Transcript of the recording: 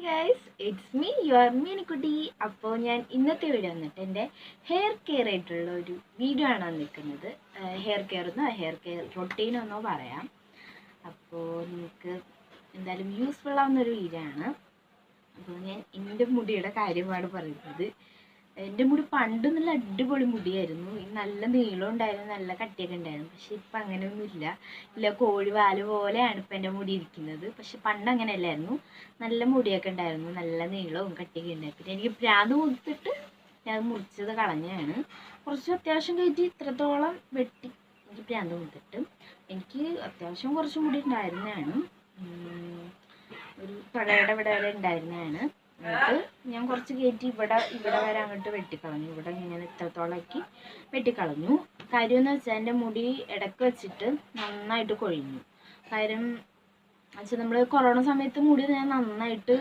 Guys, it's me your Meenikutty. അപ്പോൾ ഞാൻ ഇന്നത്തെ വീഡിയോ വന്നിട്ട് എൻ്റെ ഹെയർ കെയർ ആയിട്ടുള്ള ഒരു വീഡിയോ ആണ് വന്നിരിക്കുന്നത്. ഹെയർ കെയർ റൊട്ടീനൊന്നോ പറയാം. അപ്പോൾ നിങ്ങൾക്ക് എന്തായാലും യൂസ്ഫുൾ ആവുന്നൊരു വീഡിയോ ആണ്. അപ്പോൾ ഞാൻ എൻ്റെ മുടിയുടെ കാര്യമാണ് പറയുന്നത്. എൻ്റെ മുടി പണ്ട് നല്ല അടിപൊളി മുടിയായിരുന്നു. നല്ല നീളം ഉണ്ടായിരുന്നു, നല്ല കട്ടിയൊക്കെ ഉണ്ടായിരുന്നു. പക്ഷെ ഇപ്പം അങ്ങനെയൊന്നുമില്ല. കോഴി വാല് പോലെയാണ് ഇപ്പം എൻ്റെ മുടി ഇരിക്കുന്നത്. പക്ഷെ പണ്ട് അങ്ങനെയല്ലായിരുന്നു. നല്ല മുടിയൊക്കെ ഉണ്ടായിരുന്നു, നല്ല നീളവും കട്ടിയൊക്കെ ഉണ്ടായിരുന്നു. പിന്നെ എനിക്ക് ഭ്രാന്ത് കൊടുത്തിട്ട് ഞാൻ മുറിച്ചത് കളഞ്ഞാണ്. കുറച്ച് അത്യാവശ്യം കയറ്റി ഇത്രത്തോളം വെട്ടി എനിക്ക് ഭ്രാന്ത് കൊടുത്തിട്ട്. എനിക്ക് അത്യാവശ്യം കുറച്ച് മുടി ഉണ്ടായിരുന്നതാണ്, ഒരു തുടയുടെ ഇവിടെ വരെ ഉണ്ടായിരുന്നതാണ്. എന്നിട്ട് ഞാൻ കുറച്ച് കയറ്റി ഇവിടെ വരെ അങ്ങോട്ട് വെട്ടിക്കളഞ്ഞു. ഇവിടെ ഇങ്ങനെ ഇത്രത്തോളമാക്കി വെട്ടിക്കളഞ്ഞു. കാര്യം എന്ന് വെച്ചാൽ എൻ്റെ മുടി ഇടയ്ക്ക് വെച്ചിട്ട് നന്നായിട്ട് കൊഴിഞ്ഞു. കാര്യം വെച്ചാൽ നമ്മൾ കൊറോണ സമയത്ത് മുടി ഞാൻ നന്നായിട്ട്